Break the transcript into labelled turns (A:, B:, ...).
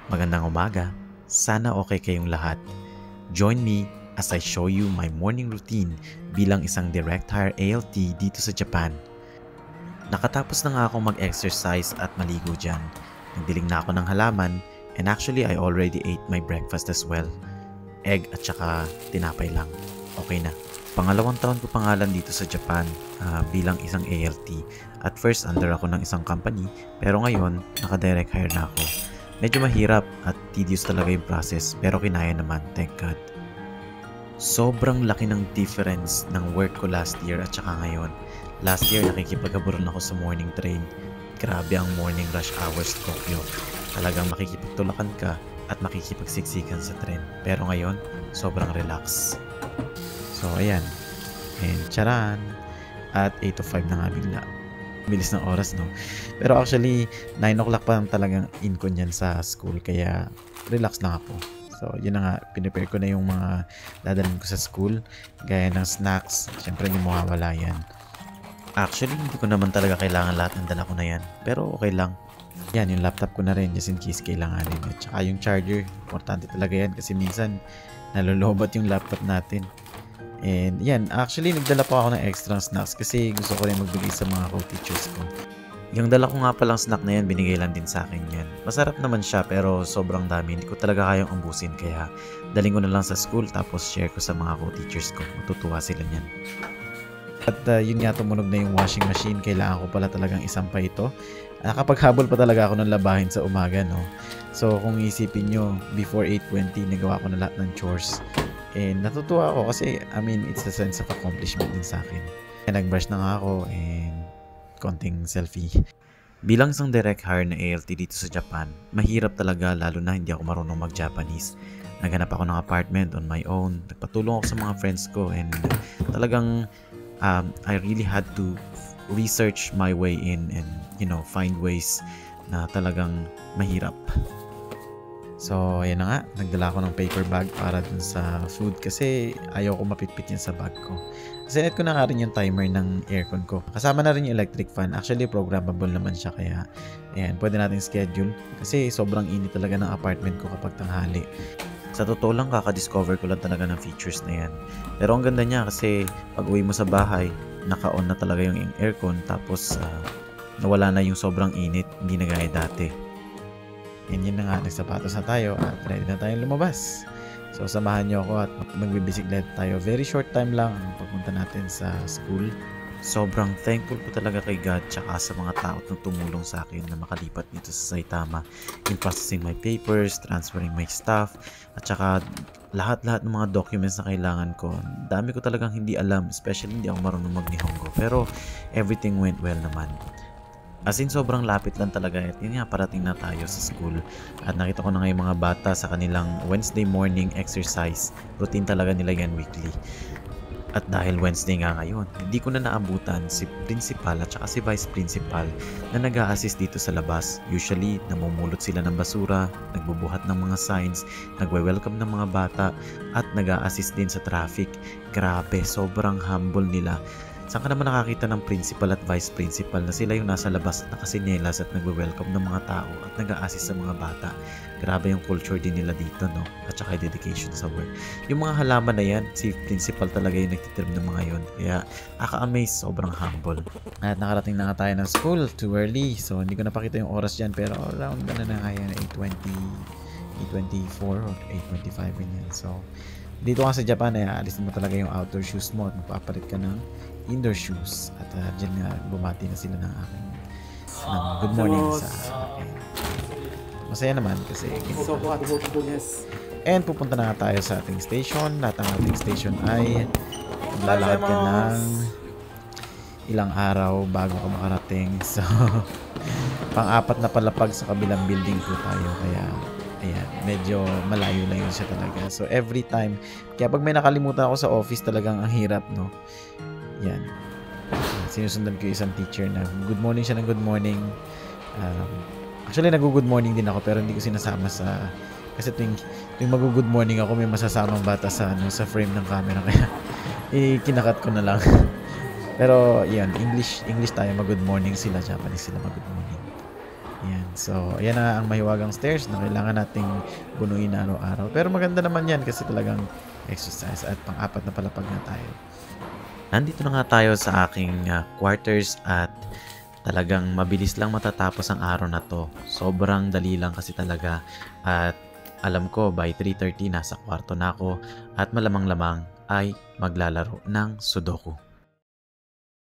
A: Magandang umaga. Sana okay kayong lahat. Join me as I show you my morning routine bilang isang direct hire ALT dito sa Japan. Nakatapos na nga akong mag-exercise at maligo dyan. Nagdiling na ako ng halaman and actually I already ate my breakfast as well. Egg at saka tinapay lang. Okay na. Pangalawang taon ko pangalan dito sa Japan bilang isang ALT. At first under ako ng isang company pero ngayon naka-direct hire na ako. Medyo mahirap at tedious talaga yung process pero kinaya naman, thank God. Sobrang laki ng difference ng work ko last year at saka ngayon. Last year nakikipag-aburon ako sa morning train. Grabe ang morning rush hours Tokyo. Talagang makikipagtulakan ka at makikipagsiksikan sa tren. Pero ngayon, sobrang relax. So ayan. And charan! At 8 to 5 na nga bigla. Bilis ng oras, no? Pero actually, 9 o'clock pa lang talagang in ko niyan sa school. Kaya, relax lang ako. So, yun na nga. Pinipare ko na yung mga dadalhin ko sa school. Gaya ng snacks. Siyempre, hindi mawawala yan. Actually, hindi ko naman talaga kailangan lahat ng dala ko na yan. Pero, okay lang. Yan, yung laptop ko na rin. Just in case kailanganin. At saka yung charger. Importante talaga yan. Kasi minsan, nalolobat yung laptop natin. And yan, actually nagdala pa ako ng extra snacks kasi gusto ko rin magbigay sa mga co-teachers ko. Yung dala ko nga palang snack na yan, binigay lang din sa akin yan. Masarap naman siya pero sobrang dami. Hindi ko talaga kayang umbusin kaya daling ko na lang sa school tapos share ko sa mga co-teachers ko. Matutuwa sila niyan. At yun nga, tumunog na yung washing machine. Kailangan ko pala talagang isampa ito. Nakapaghabol pa talaga ako ng labahin sa umaga, no? So kung isipin nyo, before 8:20 nagawa ko na lahat ng chores. And natutuwa ako kasi, it's a sense of accomplishment din sa akin. And nag-brush na nga ako and konting selfie. Bilang isang direct hire na ALT dito sa Japan, mahirap talaga lalo na hindi ako marunong mag-Japanese. Naghanap ako ng apartment on my own. Nagpatulong ako sa mga friends ko and talagang I really had to research my way in and find ways na talagang mahirap. So, ayan na nga. Nagdala ako ng paper bag para dun sa food kasi ayaw ko mapitpit yan sa bag ko. Sinet ko na nga rin yung timer ng aircon ko. Kasama na rin yung electric fan. Actually, programmable naman siya kaya ayan, pwede natin schedule. Kasi sobrang init talaga ng apartment ko kapag tanghali. Sa totoo lang, kaka-discover ko lang talaga ng features na yan. Pero ang ganda niya kasi pag uwi mo sa bahay, naka-on na talaga yung aircon tapos nawala na yung sobrang init, hindi na gaya dati. And yun na nga, nagsapatos na tayo at ready na tayong lumabas. So, samahan nyo ako at magbibisiklet tayo. Very short time lang ang pagpunta natin sa school. Sobrang thankful ko talaga kay God tsaka sa mga tao na tumulong sa akin na makalipat dito sa Saitama in processing my papers, transferring my stuff, at tsaka lahat-lahat ng mga documents na kailangan ko. Dami ko talagang hindi alam, especially hindi ako marunong mag-Nihongo. Pero everything went well naman. As in, sobrang lapit lang talaga. At yun nga, parating na tayo sa school. At nakita ko na nga yung mga bata sa kanilang Wednesday morning exercise. Routine talaga nila yan weekly. At dahil Wednesday nga ngayon, hindi ko na naabutan si principal at saka si vice principal na nag-a-assist dito sa labas. Usually, namumulot sila ng basura, nagbubuhat ng mga signs, nagwe-welcome ng mga bata, at nag-a-assist din sa traffic. Grabe, sobrang humble nila. Saan ka naman nakakita ng principal at vice principal na sila yung nasa labas at nakasinelas at nagwe-welcome ng mga tao at nag-a-assist sa mga bata. Grabe yung culture din nila dito, no? At saka dedication sa work. Yung mga halaman na yan, si principal talaga yung nagtitirm ng mga yun. Kaya, aka-amaze, sobrang humble. At nakarating na nga tayo ng school, too early. So, hindi ko napakita yung oras dyan, pero around na kaya na 8:24 or 8:25 ganyan. So, dito nga sa Japan, alisin mo talaga yung outdoor shoes mo at magpapalit ka ng indoor shoes. At dyan nga, bumati na sila ng good morning sa akin. Masaya naman kasi and pupunta na nga tayo sa ating station. Lahat ng ating station ay lalakad ka ng ilang araw bago ka makarating. So, pang-apat na palapag sa kabilang building po tayo. Kaya ayan, medyo malayo lang yun siya talaga. So, every time, kaya pag may nakalimutan ako sa office, talagang ang hirap, no? Yan. Sinusundan ko yung isang teacher na good morning siya ng good morning. Actually, nag-good morning din ako pero hindi ko sinasama sa... Kasi tuwing mag-good morning ako, may masasamang bata sa frame ng camera. Kaya, kinakat ko na lang. Pero, yan, English tayo mag-good morning sila. Japanese sila mag-good morning. Yan. So, ayan na ang mahiwagang stairs na kailangan nating bunuin na araw-araw. Pero maganda naman yan kasi talagang exercise at pang-apat na palapag na tayo. Nandito na nga tayo sa aking quarters at talagang mabilis lang matatapos ang araw na to. Sobrang dali lang kasi talaga at alam ko by 3:30 nasa kwarto na ako at malamang-lamang ay maglalaro ng Sudoku.